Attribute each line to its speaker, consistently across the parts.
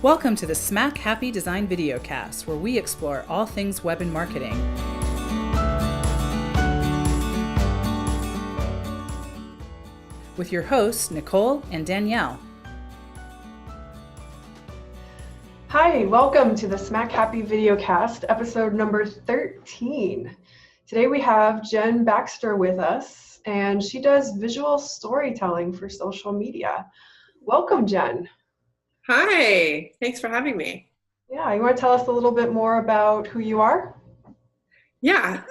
Speaker 1: Welcome to the Smack Happy Design Videocast, where we explore all things web and marketing. With your hosts, Nicole and Danielle.
Speaker 2: Hi, welcome to the Smack Happy Videocast, episode number 13. Today we have Jen Baxter with us, and she does visual storytelling for social media. Welcome, Jen.
Speaker 3: Hi, thanks for having me.
Speaker 2: Yeah, you want to tell us a little bit more about who you are?
Speaker 3: Yeah,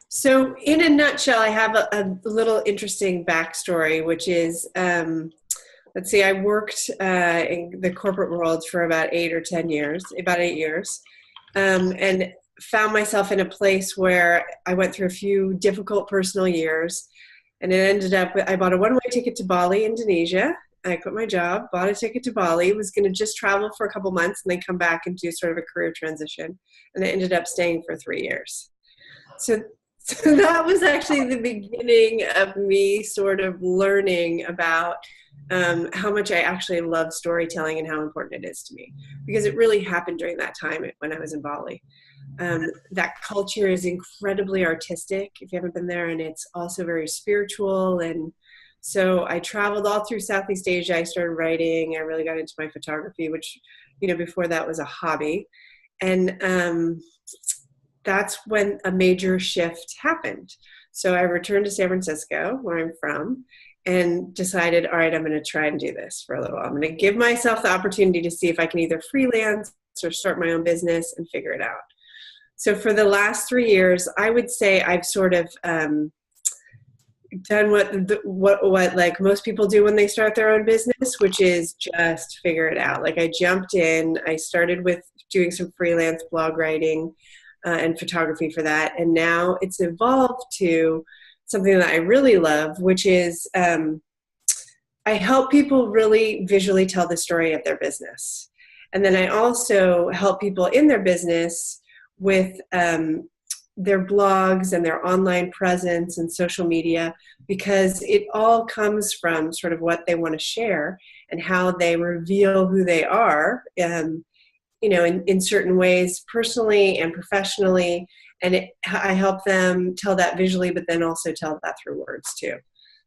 Speaker 3: so in a nutshell, I have a little interesting backstory, which is, let's see, I worked in the corporate world for about 8 years, and found myself in a place where I went through a few difficult personal years, and it ended up, I bought a one-way ticket to Bali, Indonesia. I quit my job, bought a ticket to Bali, was going to just travel for a couple months and then come back and do sort of a career transition. And I ended up staying for 3 years. So that was actually the beginning of me sort of learning about how much I actually love storytelling and how important it is to me. Because it really happened during that time when I was in Bali. That culture is incredibly artistic, if you haven't been there, and it's also very spiritual. And so I traveled all through Southeast Asia. I started writing. I really got into my photography, which, before that was a hobby. And that's when a major shift happened. So I returned to San Francisco, where I'm from, and decided, all right, I'm going to try and do this for a little while. I'm going to give myself the opportunity to see if I can either freelance or start my own business and figure it out. So for the last 3 years, I would say I've sort of done what like most people do when they start their own business, which is just figure it out. Like I jumped in, I started with doing some freelance blog writing and photography for that. And now it's evolved to something that I really love, which is I help people really visually tell the story of their business. And then I also help people in their business with their blogs and their online presence and social media, because it all comes from sort of what they want to share and how they reveal who they are, in certain ways, personally and professionally. And I help them tell that visually, but then also tell that through words too.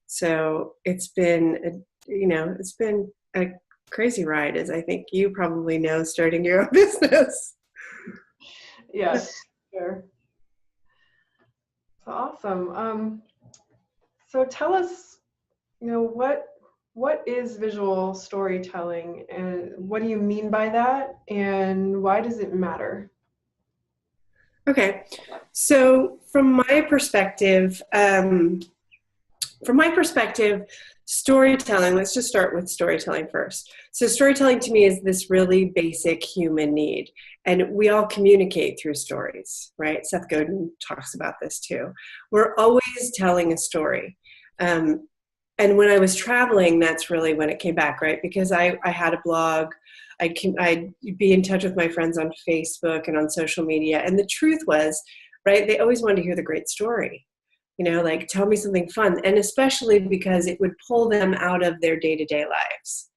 Speaker 3: So it's been a crazy ride, as I think you probably know, starting your own business.
Speaker 2: Yes, sure. Awesome. So tell us, what is visual storytelling, and what do you mean by that, and why does it matter?
Speaker 3: Okay, so from my perspective, storytelling, let's just start with storytelling first. So storytelling to me is this really basic human need. And we all communicate through stories, right? Seth Godin talks about this too. We're always telling a story. And when I was traveling, that's really when it came back, right? Because I had a blog. I'd be in touch with my friends on Facebook and on social media. And the truth was, right, they always wanted to hear the great story. Like tell me something fun. And especially because it would pull them out of their day-to-day lives.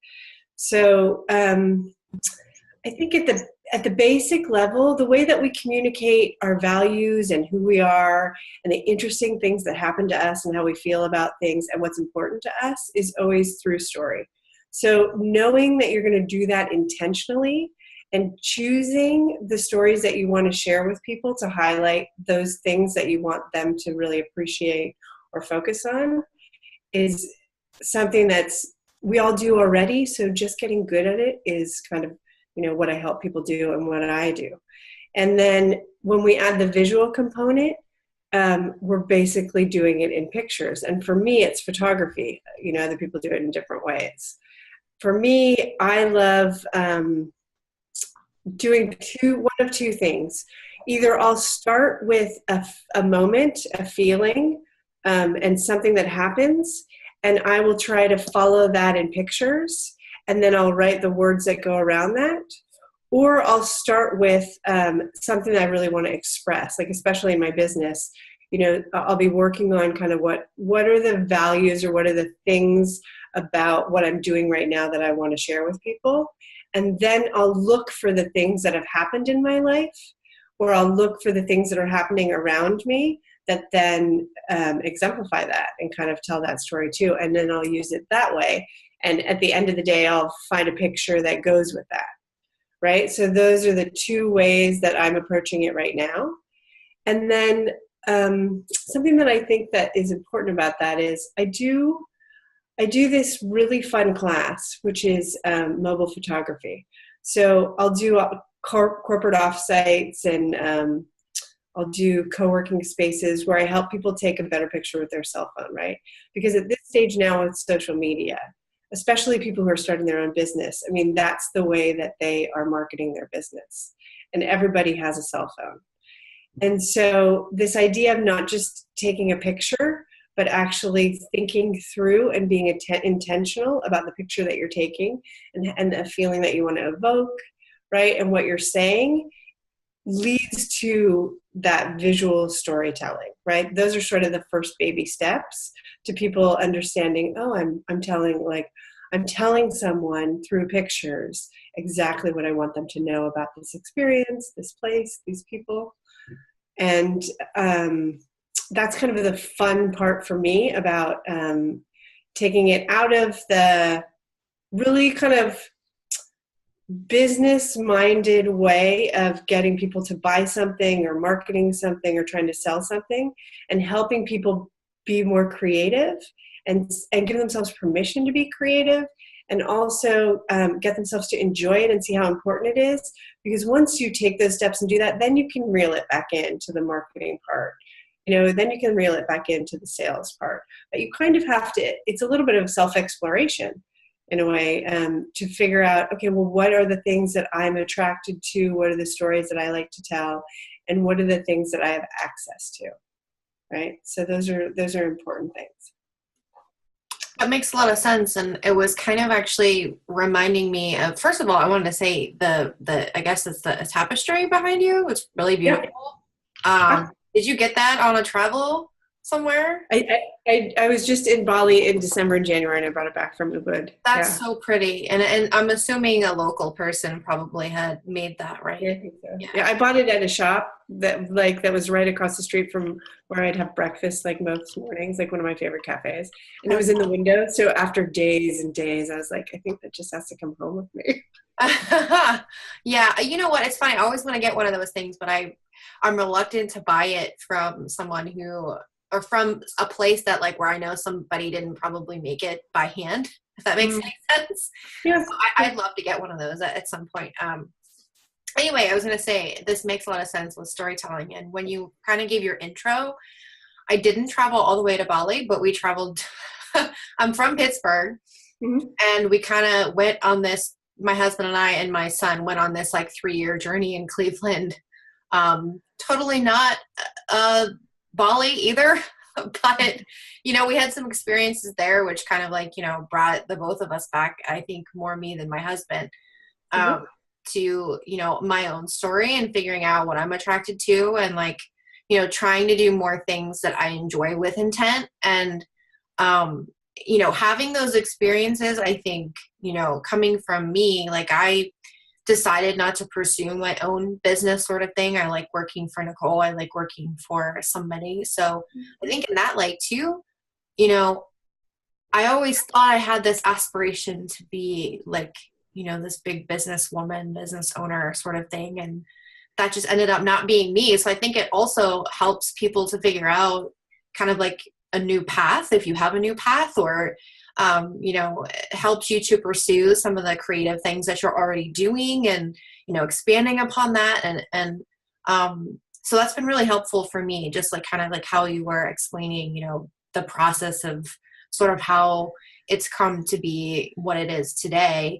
Speaker 3: So I think at the basic level, the way that we communicate our values and who we are and the interesting things that happen to us and how we feel about things and what's important to us is always through story. So knowing that you're going to do that intentionally and choosing the stories that you want to share with people to highlight those things that you want them to really appreciate or focus on is something we all do already. So just getting good at it is kind of, what I help people do and what I do. And then when we add the visual component, we're basically doing it in pictures. And for me, it's photography. Other people do it in different ways. For me, I love doing one of two things. Either I'll start with a moment, a feeling, and something that happens, and I will try to follow that in pictures, and then I'll write the words that go around that. Or I'll start with something that I really want to express, like especially in my business. I'll be working on kind of what are the values or what are the things about what I'm doing right now that I want to share with people. And then I'll look for the things that have happened in my life, or I'll look for the things that are happening around me that then exemplify that and kind of tell that story too. And then I'll use it that way. And at the end of the day, I'll find a picture that goes with that, right? So those are the two ways that I'm approaching it right now. And then something that I think that is important about that is I do this really fun class, which is mobile photography. So I'll do corporate offsites, and I'll do co-working spaces where I help people take a better picture with their cell phone, right? Because at this stage now with social media, especially people who are starting their own business, I mean, that's the way that they are marketing their business. And everybody has a cell phone. And so this idea of not just taking a picture, but actually thinking through and being intentional about the picture that you're taking and the feeling that you want to evoke, right? And what you're saying leads to that visual storytelling, right? Those are sort of the first baby steps to people understanding, oh, I'm telling someone through pictures exactly what I want them to know about this experience, this place, these people. And that's kind of the fun part for me about taking it out of the really kind of business-minded way of getting people to buy something or marketing something or trying to sell something, and helping people be more creative and give themselves permission to be creative, and also get themselves to enjoy it and see how important it is. Because once you take those steps and do that, then you can reel it back into the marketing part. Then you can reel it back into the sales part. But you kind of have to, it's a little bit of self-exploration in a way, to figure out, okay, well, what are the things that I'm attracted to? What are the stories that I like to tell? And what are the things that I have access to, right? So those are important things.
Speaker 4: That makes a lot of sense. And it was kind of actually reminding me of, first of all, I wanted to say the I guess it's the tapestry behind you. It's really beautiful.
Speaker 3: Yeah.
Speaker 4: Did you get that on a travel somewhere?
Speaker 3: I was just in Bali in December and January, and I brought it back from Ubud.
Speaker 4: That's so pretty. And I'm assuming a local person probably had made that, right?
Speaker 3: Yeah, I think so. Yeah, I bought it at a shop that was right across the street from where I'd have breakfast most mornings, one of my favorite cafes. And it was in the window. So after days and days, I was like, I think that just has to come home with me.
Speaker 4: Yeah, you know what? It's funny. I always want to get one of those things, but I'm reluctant to buy it from someone or from a place that where I know somebody didn't probably make it by hand, if that makes any sense.
Speaker 3: Yeah.
Speaker 4: So I'd love to get one of those at some point. Anyway, I was going to say, this makes a lot of sense with storytelling. And when you kind of gave your intro, I didn't travel all the way to Bali, but we traveled, I'm from Pittsburgh, and we kind of went on this, my husband and I and my son went on this 3-year journey in Cleveland. Totally not Bali either, but we had some experiences there which kind of brought the both of us back, I think more me than my husband, to my own story and figuring out what I'm attracted to, and trying to do more things that I enjoy with intent. And having those experiences, I think coming from me, I decided not to pursue my own business sort of thing. I like working for Nicole. I like working for somebody. So I think in that light too, I always thought I had this aspiration to be this big businesswoman, business owner sort of thing. And that just ended up not being me. So I think it also helps people to figure out kind of a new path, if you have a new path, or helps you to pursue some of the creative things that you're already doing, and expanding upon that, and so that's been really helpful for me, just how you were explaining the process of sort of how it's come to be what it is today,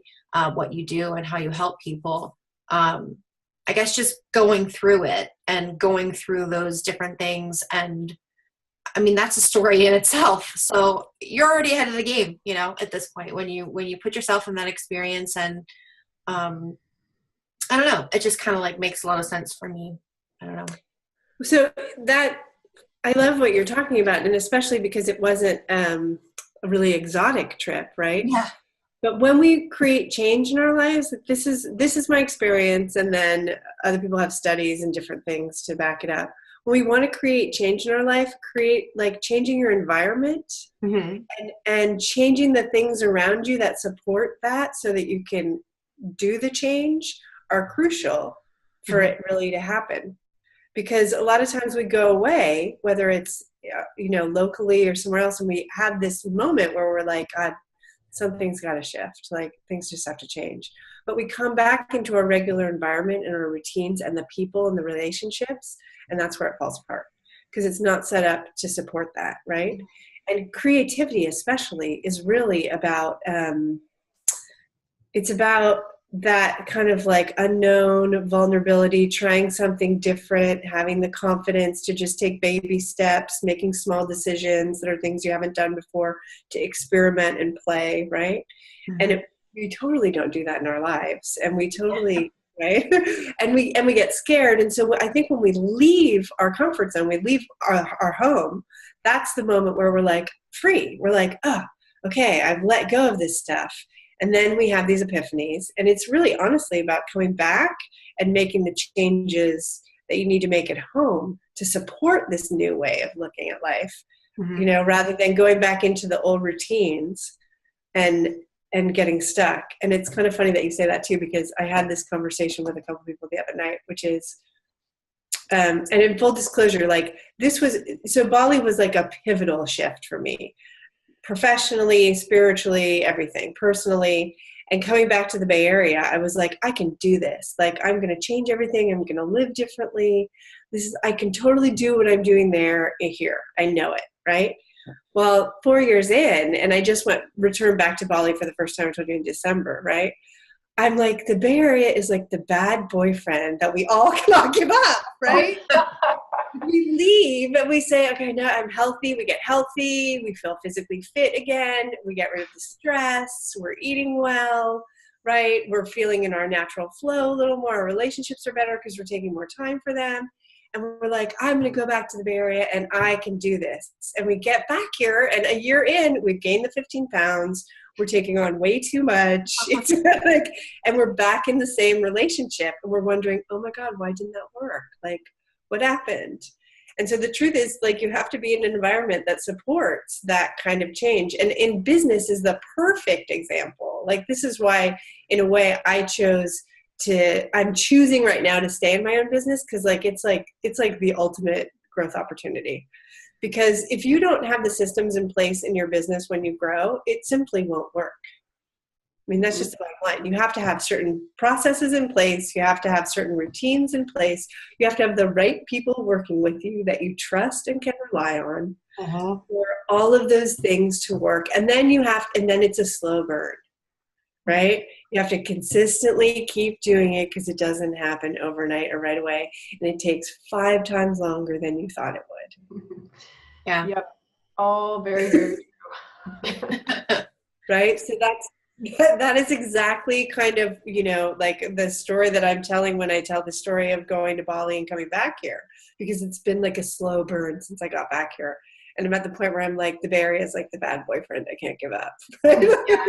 Speaker 4: what you do and how you help people. I guess just going through it and going through those different things, and I mean, that's a story in itself. So you're already ahead of the game, at this point, when you put yourself in that experience. And I don't know, it just kind of makes a lot of sense for me. I don't know.
Speaker 3: So that, I love what you're talking about, and especially because it wasn't a really exotic trip, right?
Speaker 4: Yeah.
Speaker 3: But when we create change in our lives, this is my experience, and then other people have studies and different things to back it up. When we want to create change in our life, create like changing your environment and changing the things around you that support that so that you can do the change are crucial for it really to happen. Because a lot of times we go away, whether it's, locally or somewhere else, and we have this moment where we're like, God, something's got to shift. Like things just have to change. But we come back into our regular environment and our routines and the people and the relationships, and that's where it falls apart because it's not set up to support that, right? And creativity especially is really about, it's about that kind of like unknown vulnerability, trying something different, having the confidence to just take baby steps, making small decisions that are things you haven't done before, to experiment and play, right? And we totally don't do that in our lives, and we totally right, and we get scared. And so I think when we leave our comfort zone, we leave our home, that's the moment where we're like free. We're like, oh, okay, I've let go of this stuff. And then we have these epiphanies, and it's really honestly about coming back and making the changes that you need to make at home to support this new way of looking at life, rather than going back into the old routines and getting stuck. And it's kind of funny that you say that too, because I had this conversation with a couple people the other night, which is, and in full disclosure, like Bali was like a pivotal shift for me. Professionally, spiritually, everything, personally. And coming back to the Bay Area, I was like, I can do this. Like, I'm going to change everything. I'm going to live differently. I can totally do what I'm doing there here. I know it, right? Well, 4 years in, and I just returned back to Bali for the first time, I told you, in December, right? I'm like, the Bay Area is like the bad boyfriend that we all cannot give up, right? We leave and we say, okay, now I'm healthy. We get healthy. We feel physically fit again. We get rid of the stress. We're eating well, right? We're feeling in our natural flow a little more. Our relationships are better because we're taking more time for them. And we're like, I'm going to go back to the Bay Area and I can do this. And we get back here, and a year in, we've gained the 15 pounds. We're taking on way too much. It's like, and we're back in the same relationship. And we're wondering, oh my God, why didn't that work? Like, what happened? And so the truth is, like, you have to be in an environment that supports that kind of change. And in business is the perfect example. Like, this is why, in a way, I'm choosing right now to stay in my own business, because it's like the ultimate growth opportunity. Because if you don't have the systems in place in your business when you grow, it simply won't work. I mean, that's just the bottom line. You have to have certain processes in place. You have to have certain routines in place. You have to have the right people working with you that you trust and can rely on for all of those things to work. And then then it's a slow burn, right? You have to consistently keep doing it, because it doesn't happen overnight or right away. And it takes 5 times longer than you thought it would.
Speaker 4: Yeah.
Speaker 2: Yep. All very, very true.
Speaker 3: Right? So that is exactly kind of, like the story that I'm telling when I tell the story of going to Bali and coming back here, because it's been like a slow burn since I got back here. And I'm at the point where I'm like, the Bay Area is like the bad boyfriend I can't give up.
Speaker 4: Yeah.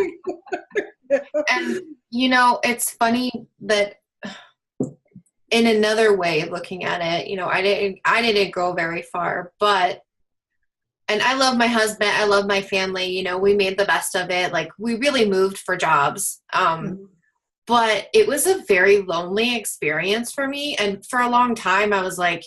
Speaker 4: And, it's funny that in another way of looking at it, I didn't go very far, and I love my husband. I love my family. We made the best of it. Like, we really moved for jobs. But it was a very lonely experience for me. And for a long time, I was like,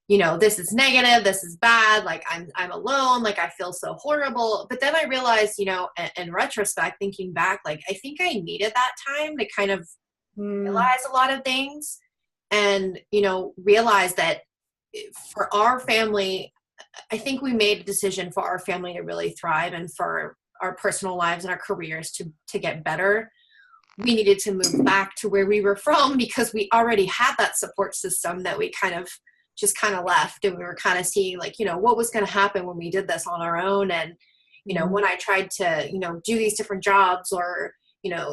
Speaker 4: this is negative. This is bad. Like, I'm alone. Like, I feel so horrible. But then I realized, in retrospect, thinking back, like, I think I needed that time to kind of realize a lot of things and, realize that for our family, I think we made a decision for our family to really thrive and for our personal lives and our careers to get better. We needed to move back to where we were from, because we already had that support system that we kind of left. And we were kind of seeing, like, what was going to happen when we did this on our own. And, when I tried to, do these different jobs or,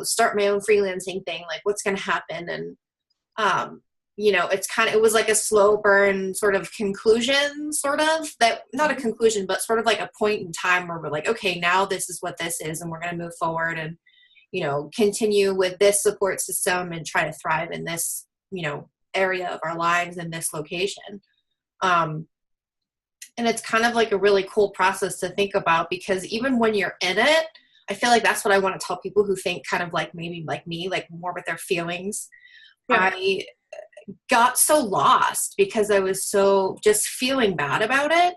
Speaker 4: start my own freelancing thing, like, what's going to happen? And, it was like a slow burn sort of conclusion, not a conclusion, but sort of like a point in time where we're like, okay, now this is what this is, and we're going to move forward. And, continue with this support system and try to thrive in this, area of our lives in this location. And it's kind of like a really cool process to think about, because even when you're in it, I feel like that's what I want to tell people who think kind of like maybe like me, like more with their feelings. Yeah. I got so lost because I was so just feeling bad about it,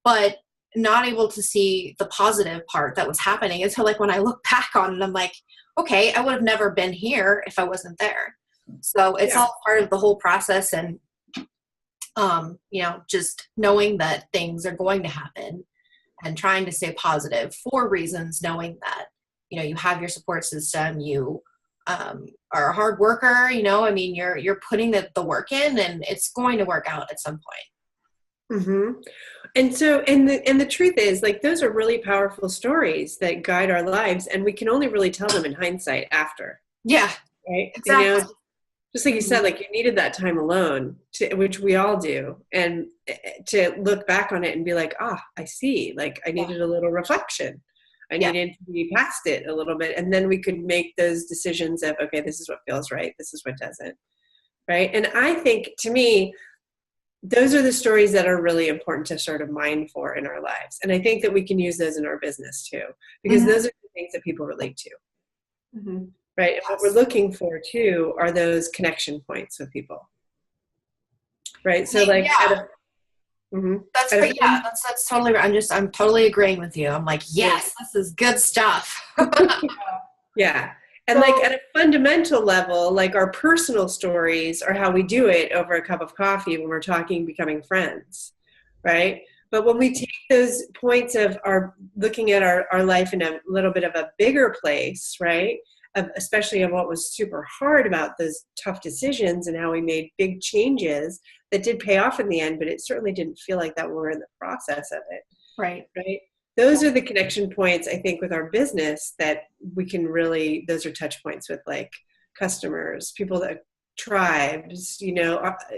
Speaker 4: but not able to see the positive part that was happening until like when I look back on it, I'm like, okay, I would have never been here if I wasn't there. So it's all part of the whole process. And just knowing that things are going to happen and trying to stay positive for reasons, knowing that, you have your support system, you are a hard worker, you're putting the work in, and it's going to work out at some point.
Speaker 3: Mm-hmm. And so, and the truth is, like, those are really powerful stories that guide our lives, and we can only really tell them in hindsight after.
Speaker 4: Yeah.
Speaker 3: Right.
Speaker 4: Exactly.
Speaker 3: Just like you said, like you needed that time alone, which we all do, and to look back on it and be like, I see, like I needed a little reflection. I needed to be past it a little bit. And then we could make those decisions of, okay, this is what feels right. This is what doesn't. Right. And I think, to me, those are the stories that are really important to sort of mine for in our lives. And I think that we can use those in our business too, because those are the things that people relate to. Mm-hmm. Right. And what we're looking for too are those connection points with people. Right. So like,
Speaker 4: that's great. Yeah, that's totally right. I'm totally agreeing with you. I'm like, yes, this is good stuff.
Speaker 3: Yeah. And like at a fundamental level, like our personal stories are how we do it over a cup of coffee when we're talking, becoming friends. Right. But when we take those points of looking at our life in a little bit of a bigger place, right, especially of what was super hard about those tough decisions and how we made big changes that did pay off in the end, but it certainly didn't feel like that when we were in the process of it.
Speaker 4: Right.
Speaker 3: Right. Those are the connection points, I think, with our business that we can really, those are touch points with like customers, people that tribes,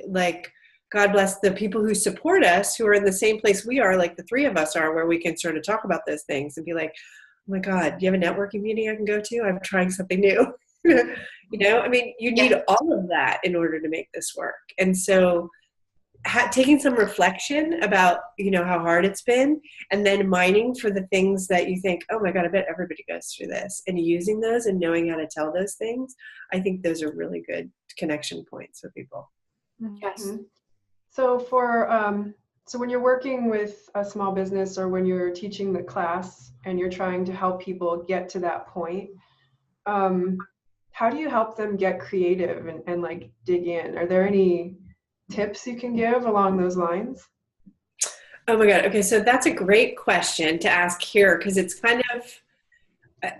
Speaker 3: like God bless the people who support us, who are in the same place we are, like the three of us are, where we can sort of talk about those things and be like, oh my God, do you have a networking meeting I can go to? I'm trying something new. You need all of that in order to make this work. And so taking some reflection about, how hard it's been, and then mining for the things that you think, oh my God, I bet everybody goes through this, and using those and knowing how to tell those things. I think those are really good connection points for people.
Speaker 2: Yes. So so when you're working with a small business, or when you're teaching the class and you're trying to help people get to that point, how do you help them get creative and like dig in? Are there any tips you can give along those lines?
Speaker 3: Oh my God. Okay. So that's a great question to ask here, because it's kind of,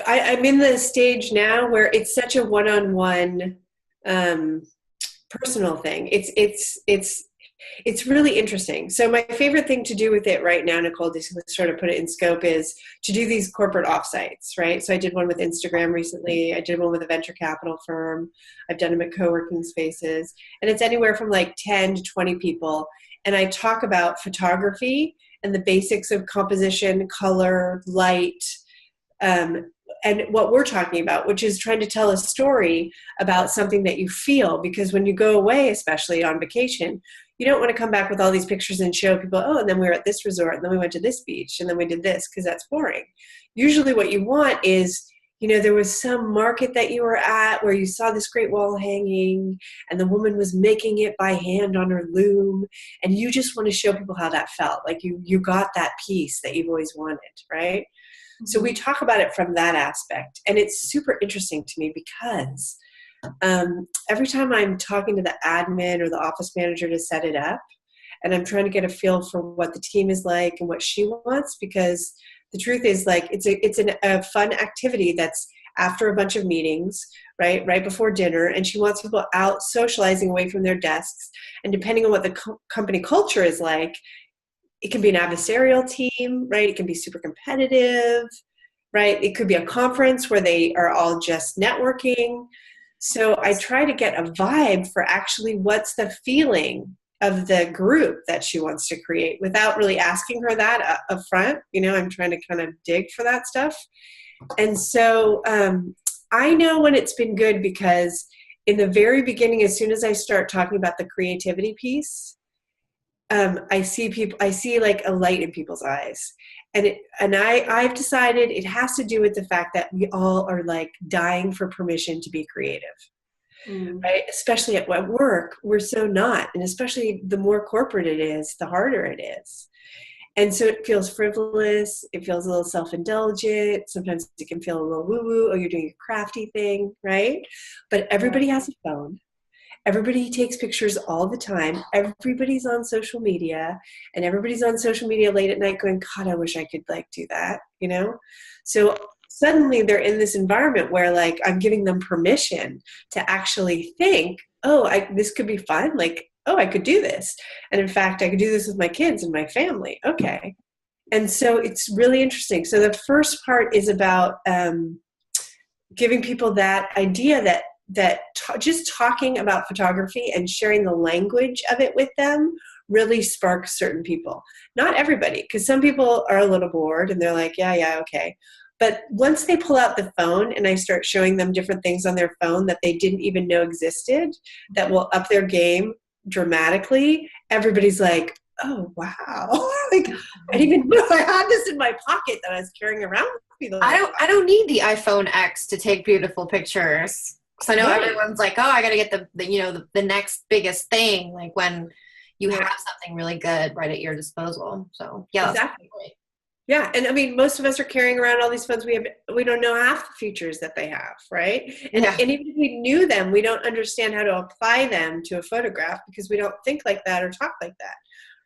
Speaker 3: I'm in the stage now where it's such a one-on-one personal thing. It's really interesting. So my favorite thing to do with it right now, Nicole, to sort of put it in scope, is to do these corporate offsites, right? So I did one with Instagram recently. I did one with a venture capital firm. I've done them at co-working spaces. And it's anywhere from like 10 to 20 people. And I talk about photography and the basics of composition, color, light, and what we're talking about, which is trying to tell a story about something that you feel. Because when you go away, especially on vacation, you don't want to come back with all these pictures and show people, and then we were at this resort, and then we went to this beach, and then we did this, because that's boring. Usually what you want is, there was some market that you were at where you saw this great wall hanging, and the woman was making it by hand on her loom, and you just want to show people how that felt. Like you got that piece that you've always wanted, right? So we talk about it from that aspect. And it's super interesting to me because every time I'm talking to the admin or the office manager to set it up, and I'm trying to get a feel for what the team is like and what she wants, because the truth is, like, it's a fun activity that's after a bunch of meetings, right before dinner, and she wants people out socializing away from their desks. And depending on what the company culture is like, it can be an adversarial team, right? It can be super competitive, right? It could be a conference where they are all just networking. So I try to get a vibe for actually what's the feeling of the group that she wants to create without really asking her that up front. I'm trying to kind of dig for that stuff. And so I know when it's been good because in the very beginning, as soon as I start talking about the creativity piece, I see like a light in people's eyes. I've decided it has to do with the fact that we all are like dying for permission to be creative. Right? Especially at work, we're so not. And especially the more corporate it is, the harder it is. And so it feels frivolous. It feels a little self-indulgent. Sometimes it can feel a little woo-woo. Oh, you're doing a crafty thing, right? But everybody has a phone. Everybody takes pictures all the time. Everybody's on social media, and everybody's on social media late at night going, God, I wish I could like do that, you know? So suddenly they're in this environment where like I'm giving them permission to actually think, oh, this could be fun. Like, oh, I could do this. And in fact, I could do this with my kids and my family. Okay. And so it's really interesting. So the first part is about giving people that idea that just talking about photography and sharing the language of it with them really sparks certain people. Not everybody, because some people are a little bored and they're like, yeah, okay. But once they pull out the phone and I start showing them different things on their phone that they didn't even know existed, that will up their game dramatically, everybody's like, oh, wow. Like, I didn't even know I had this in my pocket that I was carrying around with me.
Speaker 4: I don't need the iPhone X to take beautiful pictures. So I know everyone's like, oh, I got to get the next biggest thing. Like when you have something really good right at your disposal. So yeah,
Speaker 3: exactly. Yeah, and I mean, most of us are carrying around all these phones. We don't know half the features that they have, right? And even if we knew them, we don't understand how to apply them to a photograph because we don't think like that or talk like that,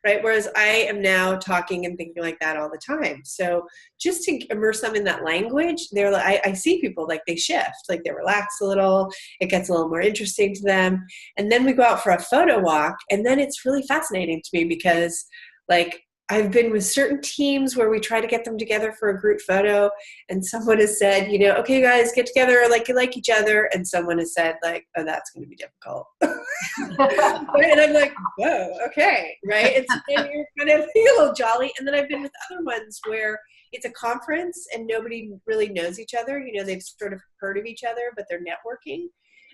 Speaker 3: right? Whereas I am now talking and thinking like that all the time. So just to immerse them in that language, they're like, I see people like they shift, like they relax a little, it gets a little more interesting to them. And then we go out for a photo walk, and then it's really fascinating to me because like I've been with certain teams where we try to get them together for a group photo, and someone has said, okay, guys, get together like you like each other. And someone has said like, oh, that's going to be difficult. And I'm like, whoa, okay. Right. And so then you're kind of a little jolly. And then I've been with other ones where it's a conference and nobody really knows each other. They've sort of heard of each other, but they're networking.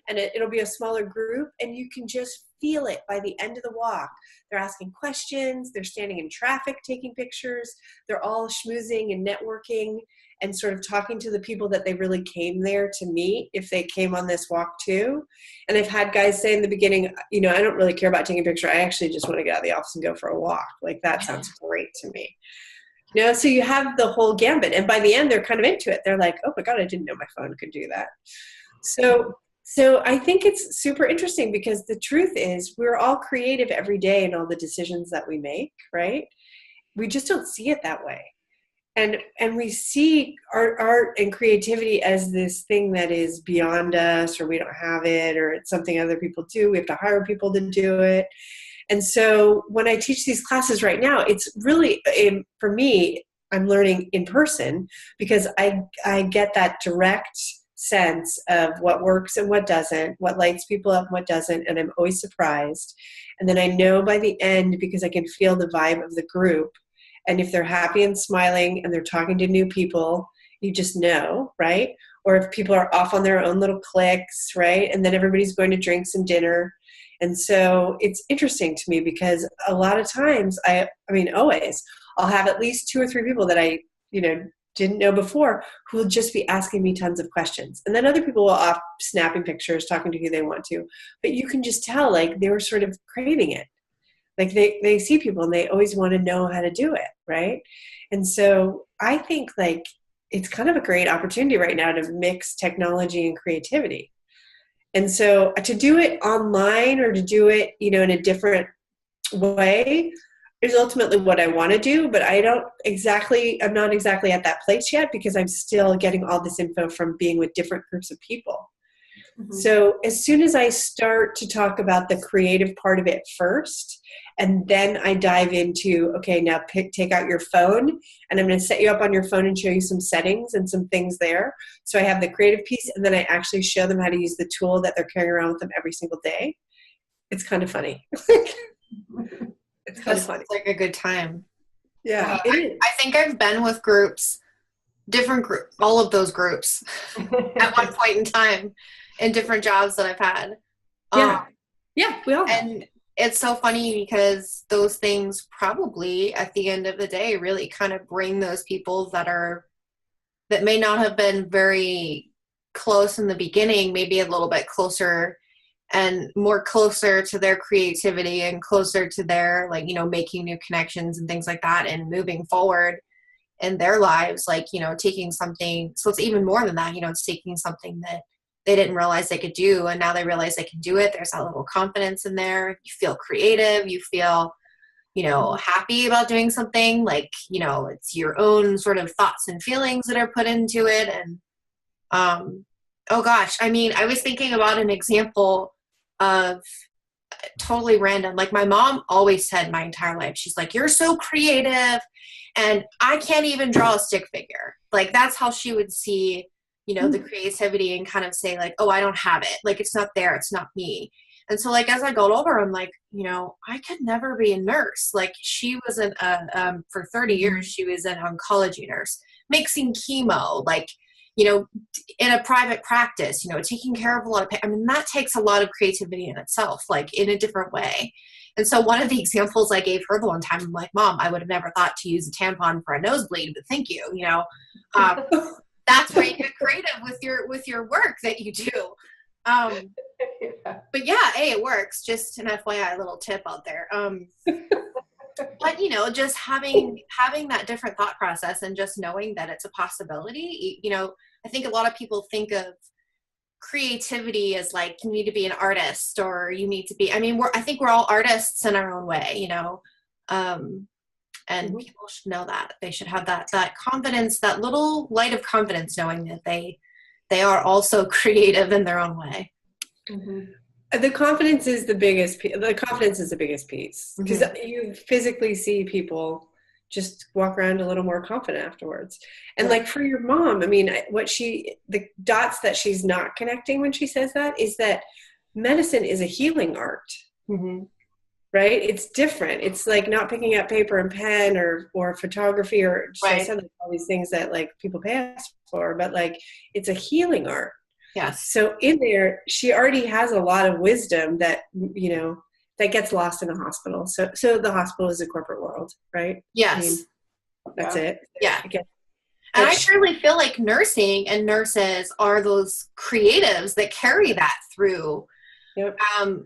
Speaker 3: And it'll be a smaller group, and you can just feel it by the end of the walk. They're asking questions, they're standing in traffic taking pictures, they're all schmoozing and networking and sort of talking to the people that they really came there to meet if they came on this walk too. And I've had guys say in the beginning, I don't really care about taking a picture. I actually just want to get out of the office and go for a walk. Like that sounds great to me. So you have the whole gambit, and by the end they're kind of into it. They're like, oh my God, I didn't know my phone could do that. So I think it's super interesting because the truth is we're all creative every day in all the decisions that we make, right? We just don't see it that way. And we see art and creativity as this thing that is beyond us, or we don't have it, or it's something other people do. We have to hire people to do it. And so when I teach these classes right now, it's really, for me, I'm learning in person because I get that direct sense of what works and what doesn't, what lights people up and what doesn't, and I'm always surprised. And then I know by the end, because I can feel the vibe of the group, and if they're happy and smiling and they're talking to new people, you just know, right? Or if people are off on their own little cliques, right? And then everybody's going to drinks and dinner. And so it's interesting to me because a lot of times, always, I'll have at least 2 or 3 people that I, didn't know before who will just be asking me tons of questions. And then other people will off snapping pictures, talking to who they want to. But you can just tell, like, they were sort of craving it. Like they see people and they always want to know how to do it, right? And so I think, like, it's kind of a great opportunity right now to mix technology and creativity. And so to do it online or to do it, in a different way is ultimately what I want to do, but I'm not exactly at that place yet because I'm still getting all this info from being with different groups of people. Mm-hmm. So as soon as I start to talk about the creative part of it first, and then I dive into, okay, now take out your phone, and I'm going to set you up on your phone and show you some settings and some things there. So I have the creative piece, and then I actually show them how to use the tool that they're carrying around with them every single day. It's kind of funny. It's kind of funny.
Speaker 4: It's like a good time.
Speaker 3: Yeah,
Speaker 4: I think I've been with groups different group, all of those groups at one point in time in different jobs that I've had.
Speaker 3: Yeah. Yeah, we all have.
Speaker 4: And it's so funny because those things probably at the end of the day really kind of bring those people that may not have been very close in the beginning, maybe a little bit closer and more closer to their creativity and closer to their, like, you know, making new connections and things like that and moving forward in their lives, like, you know, taking something. So it's even more than that, you know, it's taking something that they didn't realize they could do, and now they realize they can do it. There's that little confidence in there. You feel creative. You feel, you know, happy about doing something. Like, you know, it's your own sort of thoughts and feelings that are put into it. And, oh gosh, I mean, I was thinking about an example of totally random. Like, my mom always said my entire life, she's like, you're so creative, and I can't even draw a stick figure. Like, that's how she would see, you know, the creativity, and kind of say like, oh, I don't have it. Like, it's not there. It's not me. And so, like, as I got older, I'm like, you know, I could never be a nurse. Like, she was for 30 years, she was an oncology nurse, mixing chemo, like, you know, in a private practice, you know, taking care of a lot of, I mean, that takes a lot of creativity in itself, like, in a different way. And so one of the examples I gave her the one time, I'm like, Mom, I would have never thought to use a tampon for a nosebleed, but thank you, you know. That's where you get creative with your work that you do. But yeah, hey, it works. Just an FYI, little tip out there. But, you know, just having that different thought process and just knowing that it's a possibility. You know, I think a lot of people think of creativity as like, you need to be an artist, or you need to be, I mean, I think we're all artists in our own way, you know. And people should know that. They should have that confidence, that little light of confidence, knowing that they are also creative in their own way.
Speaker 3: The confidence is the biggest piece, because you physically see people just walk around a little more confident afterwards. And like, for your mom, I mean, the dots that she's not connecting when she says that is that medicine is a healing art. Right? It's different. It's like not picking up paper and pen or photography, or I said all these things that like people pay us for, but like, it's a healing art.
Speaker 4: Yes.
Speaker 3: So in there, she already has a lot of wisdom that, you know, that gets lost in a hospital. So the hospital is a corporate world, right?
Speaker 4: Yes.
Speaker 3: I mean, that's it.
Speaker 4: Yeah. And I truly feel like nursing and nurses are those creatives that carry that through.
Speaker 3: Yep.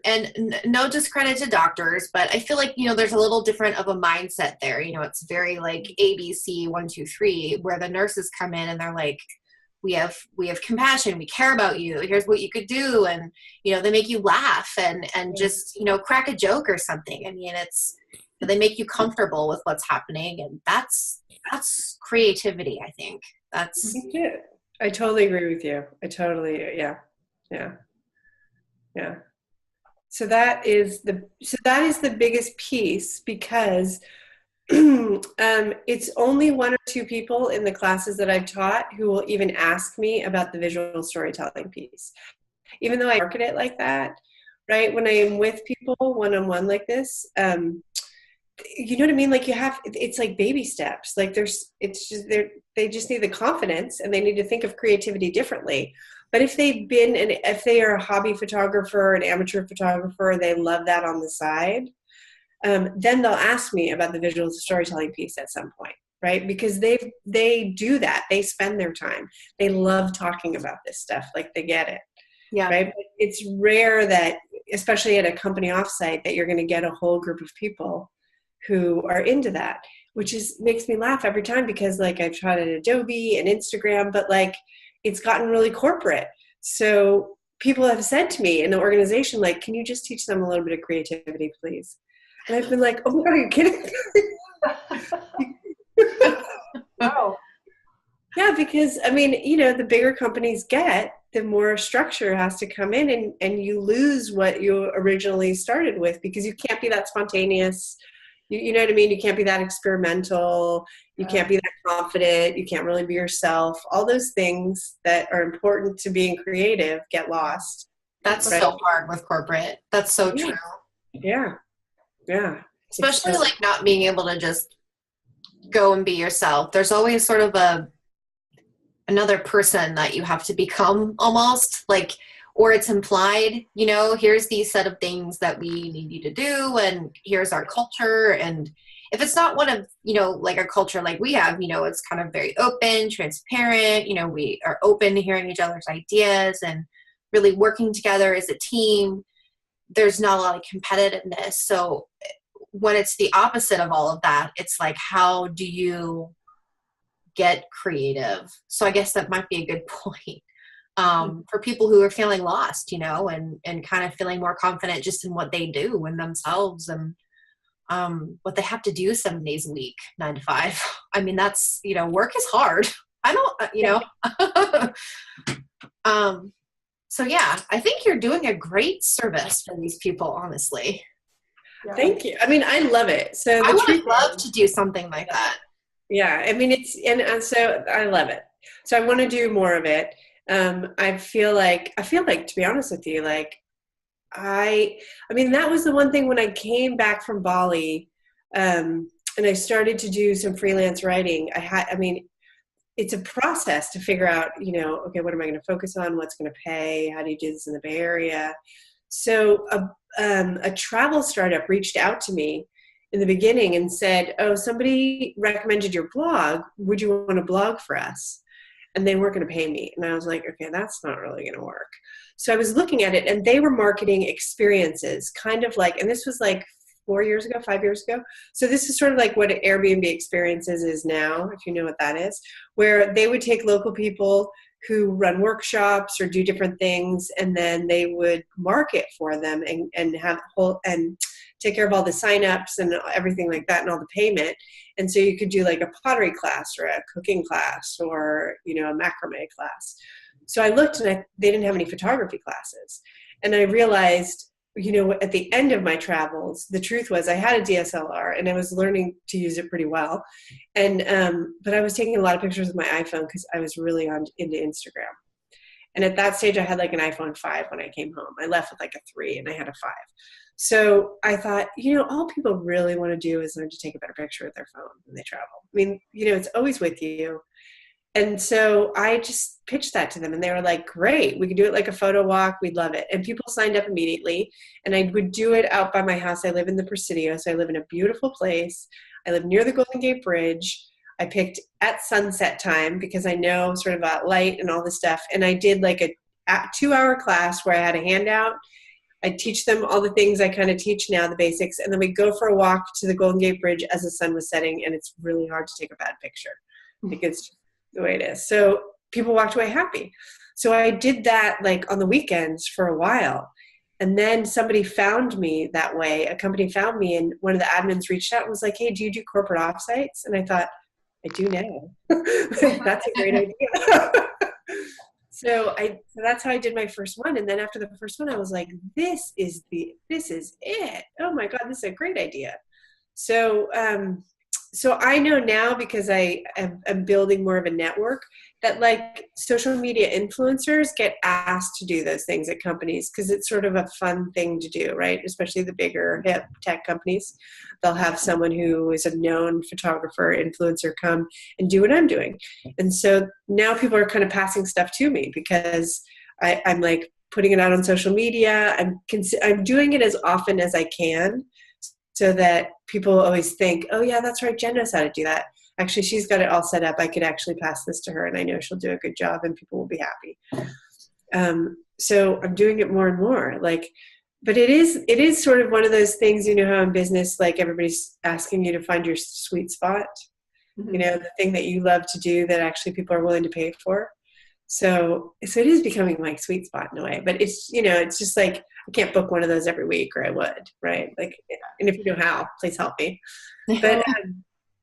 Speaker 4: And no discredit to doctors, but I feel like, you know, there's a little different of a mindset there. You know, it's very like ABC 1, 2, 3, where the nurses come in and they're like, we have compassion. We care about you. Here's what you could do. And, you know, they make you laugh and just, you know, crack a joke or something. I mean, they make you comfortable with what's happening. And that's creativity. I think that's.
Speaker 3: I totally agree with you. Yeah. So that is the biggest piece, because it's only 1 or 2 people in the classes that I've taught who will even ask me about the visual storytelling piece, even though I market it like that, right? When I am with people one-on-one like this, you know what I mean? Like, it's like baby steps. Like, they just need the confidence, and they need to think of creativity differently. But if they are a hobby photographer, an amateur photographer, and they love that on the side, then they'll ask me about the visual storytelling piece at some point, right? Because they do that. They spend their time. They love talking about this stuff. Like, they get it.
Speaker 4: Yeah.
Speaker 3: Right. But it's rare that, especially at a company offsite, that you're going to get a whole group of people who are into that, which makes me laugh every time, because like, I've tried at Adobe and Instagram, but like, it's gotten really corporate. So people have said to me in the organization, like, can you just teach them a little bit of creativity, please? And I've been like, oh my God, are you kidding?
Speaker 2: Wow.
Speaker 3: Yeah, because I mean, you know, the bigger companies get, the more structure has to come in, and you lose what you originally started with, because you can't be that spontaneous. You know what I mean? You can't be that experimental. You can't be that confident. You can't really be yourself. All those things that are important to being creative get lost.
Speaker 4: That's so hard with corporate. That's so true.
Speaker 3: Yeah.
Speaker 4: Especially like not being able to just go and be yourself. There's always sort of a another person that you have to become almost, like, or it's implied, here's these set of things that we need you to do, and here's our culture. And if it's not one of, like a culture like we have, it's kind of very open, transparent, we are open to hearing each other's ideas and really working together as a team. There's not a lot of competitiveness. So when it's the opposite of all of that, it's like, how do you get creative? So I guess that might be a good point. For people who are feeling lost, and kind of feeling more confident just in what they do and themselves, and what they have to do 7 days a week, 9 to 5. I mean, that's, work is hard. I don't, so yeah, I think you're doing a great service for these people, honestly.
Speaker 2: Yeah.
Speaker 3: Thank you. I mean, I love it. So
Speaker 4: I would love to do something like that.
Speaker 3: Yeah. I mean, so I love it. So I want to do more of it. I feel like, to be honest with you, like, I mean, that was the one thing when I came back from Bali, and I started to do some freelance writing. It's a process to figure out, okay, what am I going to focus on? What's going to pay? How do you do this in the Bay Area? So a travel startup reached out to me in the beginning and said, oh, somebody recommended your blog. Would you want to blog for us? And they weren't going to pay me. And I was like, okay, that's not really going to work. So I was looking at it, and they were marketing experiences, kind of like, and this was like 5 years ago. So this is sort of like what Airbnb Experiences is now, if you know what that is, where they would take local people who run workshops or do different things, and then they would market for them and have and take care of all the signups and everything like that and all the payment. And so you could do like a pottery class or a cooking class or, a macrame class. So I looked, and they didn't have any photography classes. And I realized, at the end of my travels, the truth was I had a DSLR and I was learning to use it pretty well. And, but I was taking a lot of pictures with my iPhone because I was really into Instagram. And at that stage I had like an iPhone 5 when I came home. I left with like a 3 and I had a 5. So I thought, all people really want to do is learn to take a better picture with their phone when they travel. I mean, it's always with you. And so I just pitched that to them, and they were like, great, we could do it like a photo walk. We'd love it. And people signed up immediately, and I would do it out by my house. I live in the Presidio, so I live in a beautiful place. I live near the Golden Gate Bridge. I picked at sunset time because I know sort of about light and all this stuff. And I did like a 2-hour class where I had a handout. I teach them all the things I kind of teach now, the basics. And then we go for a walk to the Golden Gate Bridge as the sun was setting, and it's really hard to take a bad picture because the way it is. So people walked away happy. So I did that like on the weekends for a while. And then somebody found me that way. A company found me, and one of the admins reached out and was like, hey, do you do corporate offsites? And I thought, I do now. That's a great idea. So that's how I did my first one. And then after the first one, I was like, this is it. Oh my God, this is a great idea. So, so I know now, because I am building more of a network, that like social media influencers get asked to do those things at companies because it's sort of a fun thing to do, right? Especially the bigger hip tech companies. They'll have someone who is a known photographer, influencer come and do what I'm doing. And so now people are kind of passing stuff to me because I'm like putting it out on social media. I'm doing it as often as I can, so that people always think, oh yeah, that's right, Jen knows how to do that. Actually, she's got it all set up. I could actually pass this to her, and I know she'll do a good job and people will be happy. So I'm doing it more and more. But it is sort of one of those things, how in business, like everybody's asking you to find your sweet spot,
Speaker 2: Mm-hmm.
Speaker 3: The thing that you love to do that actually people are willing to pay for. So it is becoming my sweet spot in a way, but it's, it's just like, I can't book one of those every week, or I would, right? Like, and if you know how, please help me. But,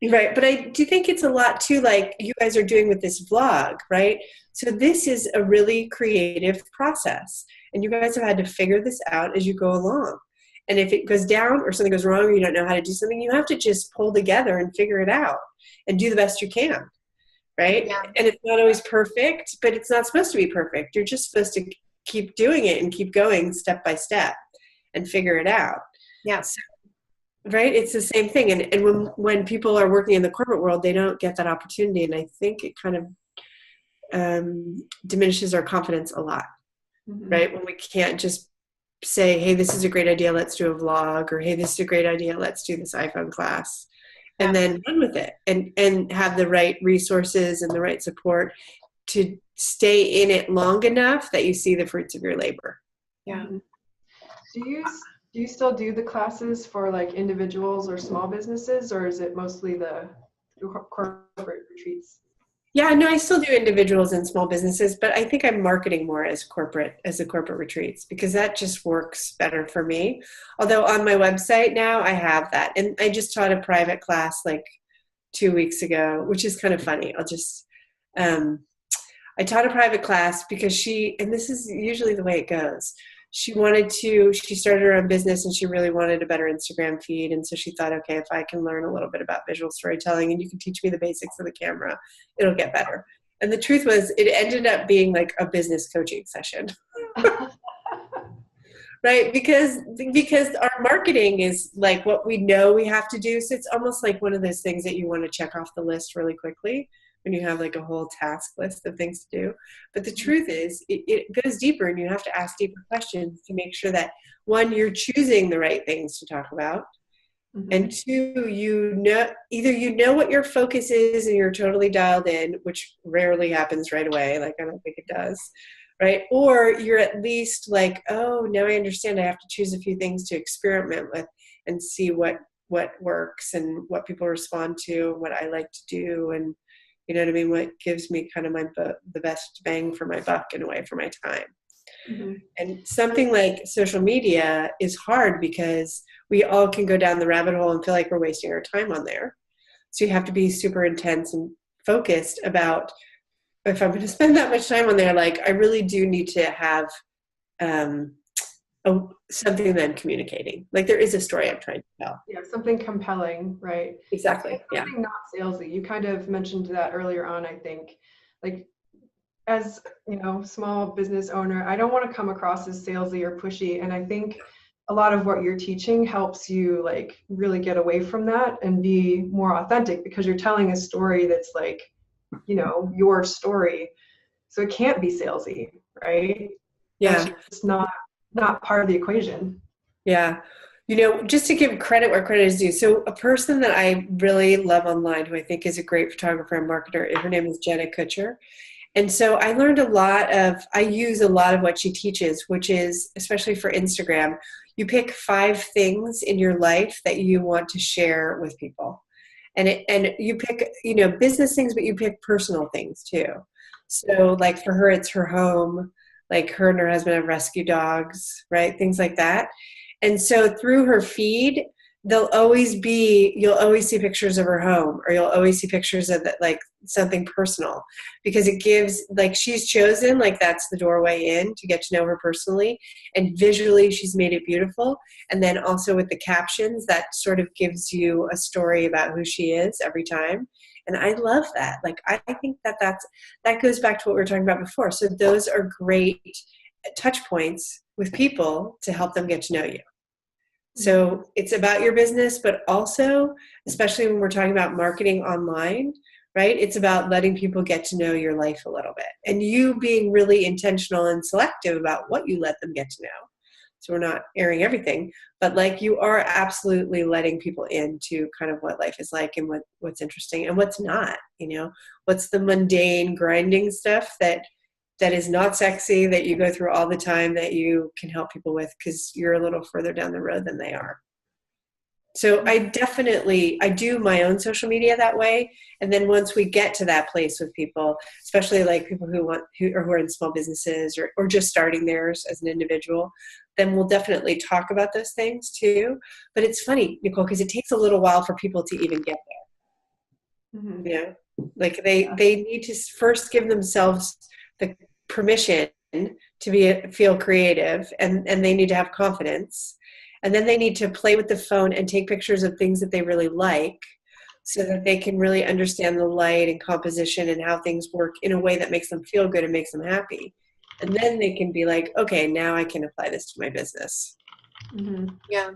Speaker 3: right. But I do think it's a lot too, like you guys are doing with this vlog, right? So this is a really creative process, and you guys have had to figure this out as you go along. And if it goes down or something goes wrong, or you don't know how to do something, you have to just pull together and figure it out and do the best you can. Right. Yeah. And it's not always perfect, but it's not supposed to be perfect. You're just supposed to keep doing it and keep going step by step and figure it out.
Speaker 4: Yeah.
Speaker 3: So, right. It's the same thing. And when people are working in the corporate world, they don't get that opportunity. And I think it kind of, diminishes our confidence a lot,
Speaker 2: Mhm.
Speaker 3: right? When we can't just say, hey, this is a great idea, let's do a vlog, or hey, this is a great idea, let's do this iPhone class, and then run with it, and have the right resources and the right support to stay in it long enough that you see the fruits of your labor.
Speaker 4: Yeah.
Speaker 2: Mhm. Do you still do the classes for like individuals or small businesses, or is it mostly the corporate retreats?
Speaker 3: Yeah, no, I still do individuals and small businesses, but I think I'm marketing more as the corporate retreats, because that just works better for me. Although on my website now I have that, and I just taught a private class like 2 weeks ago, which is kind of funny. I taught a private class because and this is usually the way it goes. She started her own business and she really wanted a better Instagram feed. And so she thought, okay, if I can learn a little bit about visual storytelling and you can teach me the basics of the camera, it'll get better. And the truth was, it ended up being like a business coaching session. Right? Because our marketing is like what we know we have to do. So it's almost like one of those things that you want to check off the list really quickly when you have like a whole task list of things to do. But the truth is, it goes deeper, and you have to ask deeper questions to make sure that, one, you're choosing the right things to talk about, and two, either you know what your focus is and you're totally dialed in, which rarely happens right away. Like, I don't think it does. Right? Or you're at least like, oh, now I understand I have to choose a few things to experiment with and see what works and what people respond to, what I like to do, and you know what I mean, what gives me kind of the best bang for my buck in a way for my time.
Speaker 2: Mm-hmm.
Speaker 3: And something like social media is hard because we all can go down the rabbit hole and feel like we're wasting our time on there. So you have to be super intense and focused about, if I'm going to spend that much time on there, like I really do need to have something that I'm communicating. Like there is a story I'm trying to tell.
Speaker 2: Yeah, something compelling, right?
Speaker 3: Exactly. Yeah.
Speaker 2: Something not salesy. You kind of mentioned that earlier on, I think. Like, as you know, small business owner, I don't want to come across as salesy or pushy. And I think a lot of what you're teaching helps you like really get away from that and be more authentic, because you're telling a story that's like, you know, your story. So it can't be salesy, right?
Speaker 3: Yeah.
Speaker 2: That's just not part of the equation.
Speaker 3: Yeah. You know, just to give credit where credit is due. So a person that I really love online, who I think is a great photographer and marketer, her name is Jenna Kutcher. And so I use a lot of what she teaches, which is, especially for Instagram, you pick 5 things in your life that you want to share with people. And you pick, you know, business things, but you pick personal things too. So like for her, it's her home, like her and her husband have rescue dogs, right? Things like that. And so through her feed, you'll always see pictures of her home, or you'll always see pictures of like something personal, because it gives, like, she's chosen, like, that's the doorway in to get to know her personally, and visually she's made it beautiful. And then also with the captions, that sort of gives you a story about who she is every time. And I love that. Like, I think that goes back to what we were talking about before. So those are great touch points with people to help them get to know you. So it's about your business, but also, especially when we're talking about marketing online, right? It's about letting people get to know your life a little bit, and you being really intentional and selective about what you let them get to know. So we're not airing everything, but like you are absolutely letting people into kind of what life is like and what's interesting and what's not, you know, what's the mundane grinding stuff that is not sexy, that you go through all the time, that you can help people with because you're a little further down the road than they are. So I do my own social media that way. And then once we get to that place with people, especially like people who are in small businesses or just starting theirs as an individual, then we'll definitely talk about those things too. But it's funny, Nicole, because it takes a little while for people to even get there.
Speaker 2: Mm-hmm.
Speaker 3: You know, like they need to first give themselves the permission to feel creative, and they need to have confidence, and then they need to play with the phone and take pictures of things that they really like, so that they can really understand the light and composition and how things work in a way that makes them feel good and makes them happy. And then they can be like, okay, now I can apply this to my business.
Speaker 2: Mm-hmm.
Speaker 4: Yeah.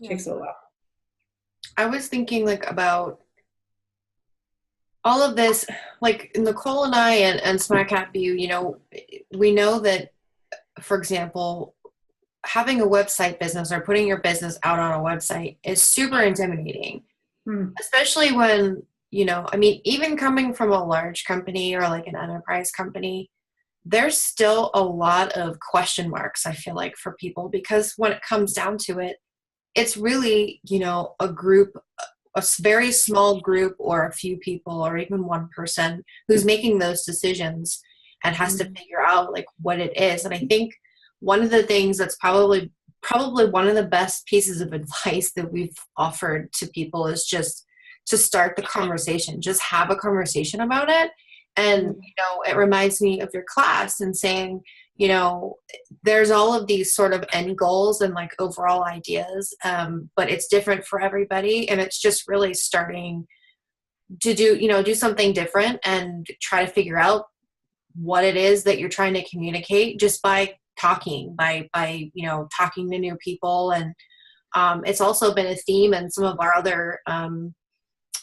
Speaker 3: Takes a while.
Speaker 4: I was thinking like about all of this, like Nicole and I and Smack Happy, you know, we know that, for example, having a website business or putting your business out on a website is super intimidating, especially when, you know, I mean, even coming from a large company or like an enterprise company, there's still a lot of question marks, I feel like, for people, because when it comes down to it, it's really, you know, a group, a very small group, or a few people, or even one person who's making those decisions and has to figure out like what it is. And I think one of the things that's probably one of the best pieces of advice that we've offered to people is just to start the conversation, just have a conversation about it. And, you know, it reminds me of your class and saying, you know, there's all of these sort of end goals and like overall ideas, but it's different for everybody. And it's just really starting to do something different and try to figure out what it is that you're trying to communicate just by talking, by you know, talking to new people. And it's also been a theme in some of our other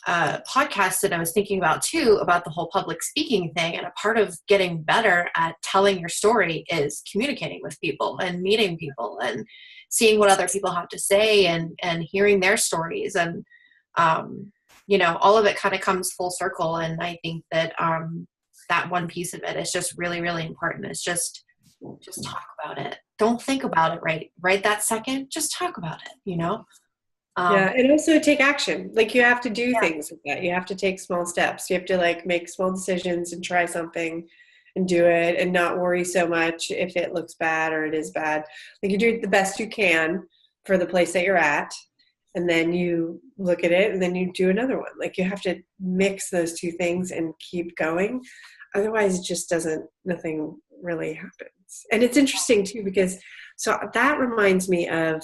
Speaker 4: podcasts that I was thinking about too, about the whole public speaking thing. And a part of getting better at telling your story is communicating with people and meeting people and seeing what other people have to say and hearing their stories. And, you know, all of it kind of comes full circle. And I think that that one piece of it is just really, really important. It's just talk about it. Don't think about it right that second. Just talk about it, you know?
Speaker 3: Yeah, and also take action. Like you have to do things with that. You have to take small steps. You have to like make small decisions and try something and do it and not worry so much if it looks bad or it is bad. Like you do the best you can for the place that you're at, and then you look at it and then you do another one. Like you have to mix those two things and keep going. Otherwise it just nothing really happens. And it's interesting too, because so that reminds me of,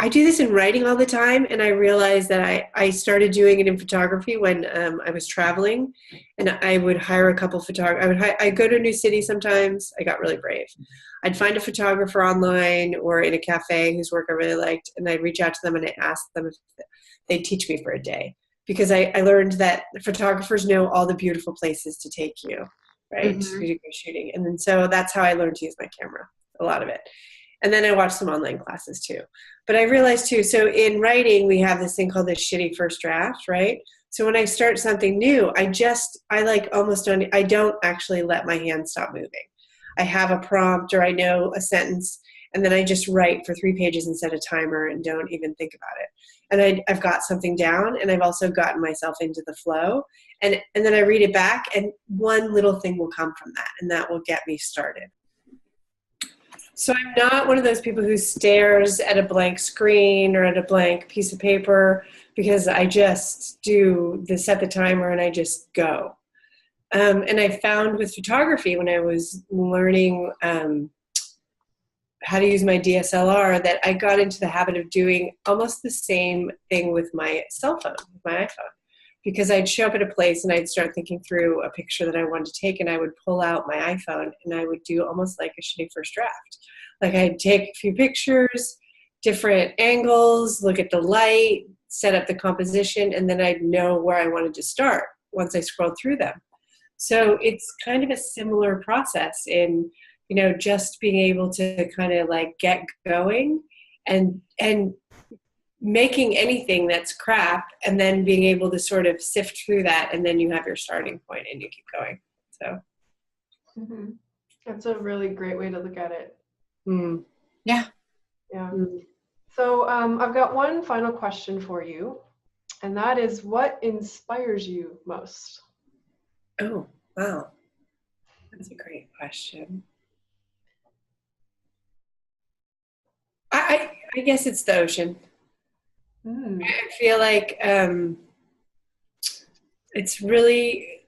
Speaker 3: I do this in writing all the time, and I realized that I started doing it in photography when I was traveling, and I would hire a couple photographers. I'd go to a new city sometimes. I got really brave. I'd find a photographer online or in a cafe whose work I really liked, and I'd reach out to them and I'd ask them if they'd teach me for a day, because I learned that photographers know all the beautiful places to take you, right, to go shooting. And then so that's how I learned to use my camera, a lot of it. And then I watched some online classes too. But I realized too, so in writing, we have this thing called the shitty first draft, right? So when I start something new, I don't actually let my hands stop moving. I have a prompt or I know a sentence, and then I just write for 3 pages and set a timer and don't even think about it. And I've got something down, and I've also gotten myself into the flow. And then I read it back, and one little thing will come from that, and that will get me started. So I'm not one of those people who stares at a blank screen or at a blank piece of paper, because I just set the timer and I just go. And I found with photography, when I was learning how to use my DSLR, that I got into the habit of doing almost the same thing with my cell phone, with my iPhone. Because I'd show up at a place and I'd start thinking through a picture that I wanted to take, and I would pull out my iPhone and I would do almost like a shitty first draft. Like I'd take a few pictures, different angles, look at the light, set up the composition, and then I'd know where I wanted to start once I scrolled through them. So it's kind of a similar process in, you know, just being able to kind of like get going and making anything that's crap, and then being able to sort of sift through that, and then you have your starting point and you keep going. So
Speaker 2: that's a really great way to look at it.
Speaker 4: Yeah.
Speaker 2: So I've got one final question for you, and that is, what inspires you most?
Speaker 3: Oh, wow. That's a great question. I guess it's the ocean. I feel like it's really,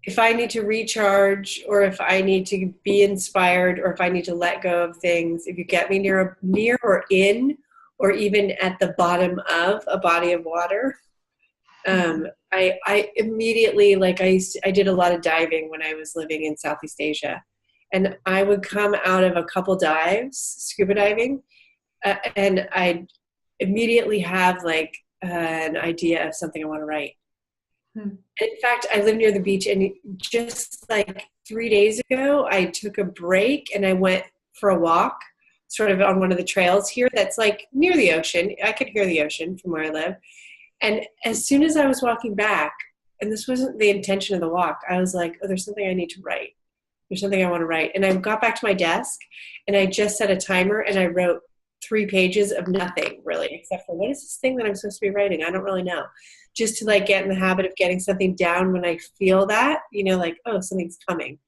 Speaker 3: if I need to recharge, or if I need to be inspired, or if I need to let go of things, if you get me near or in, or even at the bottom of a body of water, I immediately, like I did a lot of diving when I was living in Southeast Asia, and I would come out of a couple dives, scuba diving, and I'd immediately have like an idea of something I want to write. In fact, I live near the beach, and just like 3 days ago, I took a break and I went for a walk sort of on one of the trails here that's like near the ocean. I could hear the ocean from where I live. And as soon as I was walking back, and this wasn't the intention of the walk, I was like, oh, there's something I need to write. There's something I want to write. And I got back to my desk and I just set a timer and I wrote 3 pages of nothing really, except for what is this thing that I'm supposed to be writing? I don't really know. Just to like get in the habit of getting something down when I feel that, like, oh, something's coming.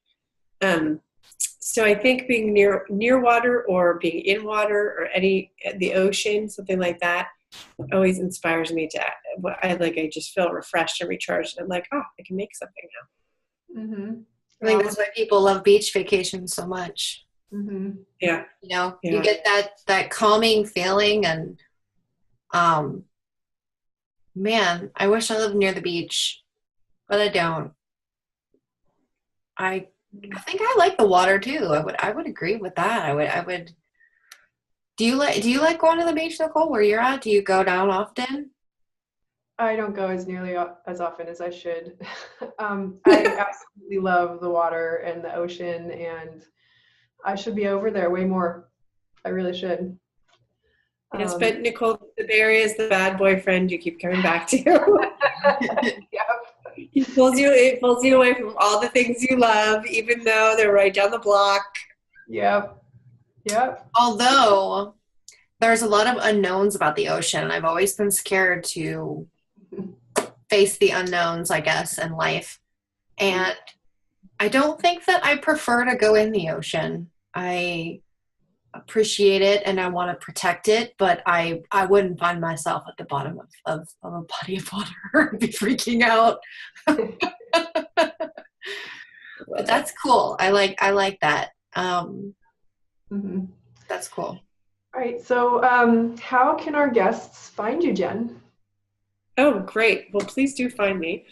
Speaker 3: So I think being near water or being in water or the ocean, something like that, always inspires me to I just feel refreshed and recharged. And I'm like, oh, I can make something now.
Speaker 2: Mm-hmm.
Speaker 4: I think that's why people love beach vacations so much.
Speaker 2: Mm-hmm.
Speaker 3: Yeah.
Speaker 4: You get that calming feeling, and man, I wish I lived near the beach, but I don't. I think I like the water too. I would agree with that. I would. Do you like going to the beach, Nicole, where you're at? Do you go down often?
Speaker 2: I don't go as nearly as often as I should. I absolutely love the water and the ocean, and I should be over there way more. I really should.
Speaker 3: Yes, but Nicole, the Bay Area is the bad boyfriend you keep coming back to.
Speaker 2: Yep.
Speaker 3: It pulls you away from all the things you love, even though they're right down the block.
Speaker 2: Yep.
Speaker 4: Although there's a lot of unknowns about the ocean, and I've always been scared to face the unknowns, I guess, in life. And I don't think that I prefer to go in the ocean. I appreciate it and I want to protect it, but I wouldn't find myself at the bottom of a body of water. I'd be freaking out. But that's cool. I like that. That's cool.
Speaker 2: All right. So how can our guests find you, Jen?
Speaker 3: Oh, great. Well, please do find me.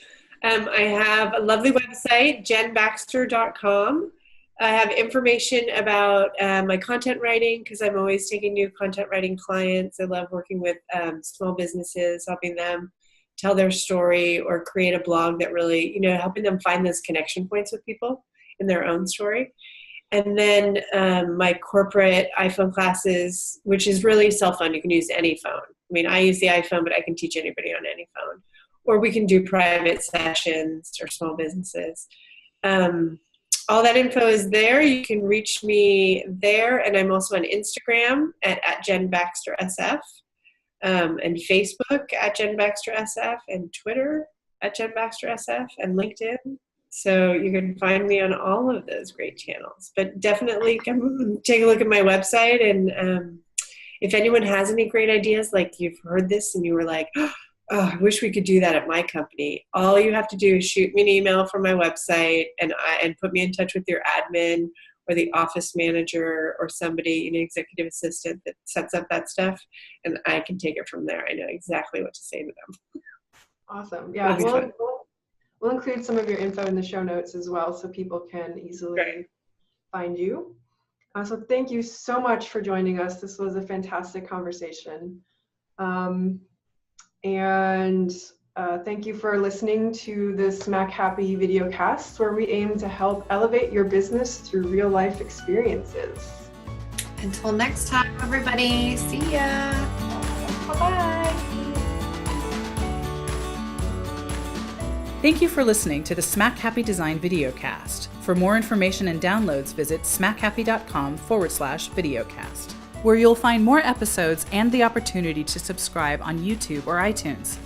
Speaker 3: I have a lovely website, jenbaxter.com. I have information about my content writing because I'm always taking new content writing clients. I love working with small businesses, helping them tell their story or create a blog that really, helping them find those connection points with people in their own story. And then my corporate iPhone classes, which is really cell phone. You can use any phone. I mean, I use the iPhone, but I can teach anybody on any phone. Or we can do private sessions or small businesses. All that info is there. You can reach me there. And I'm also on Instagram at Jen Baxter SF, and Facebook at Jen Baxter SF, and Twitter at Jen Baxter SF, and LinkedIn. So you can find me on all of those great channels. But definitely come take a look at my website. And if anyone has any great ideas, like you've heard this and you were like, oh, I wish we could do that at my company. All you have to do is shoot me an email from my website and put me in touch with your admin or the office manager or somebody, an executive assistant that sets up that stuff. And I can take it from there. I know exactly what to say to them.
Speaker 2: Awesome. Yeah. We'll include some of your info in the show notes as well so people can easily find you. So thank you so much for joining us. This was a fantastic conversation. And thank you for listening to the Smack Happy videocast, where we aim to help elevate your business through real life experiences.
Speaker 4: Until next time, everybody. See ya. Bye-bye.
Speaker 1: Thank you for listening to the Smack Happy Design videocast. For more information and downloads, visit smackhappy.com/videocast, where you'll find more episodes and the opportunity to subscribe on YouTube or iTunes.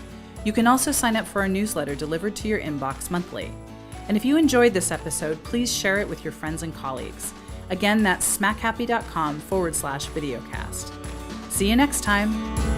Speaker 1: You can also sign up for our newsletter delivered to your inbox monthly. And if you enjoyed this episode, please share it with your friends and colleagues. Again, that's smackhappy.com/videocast. See you next time.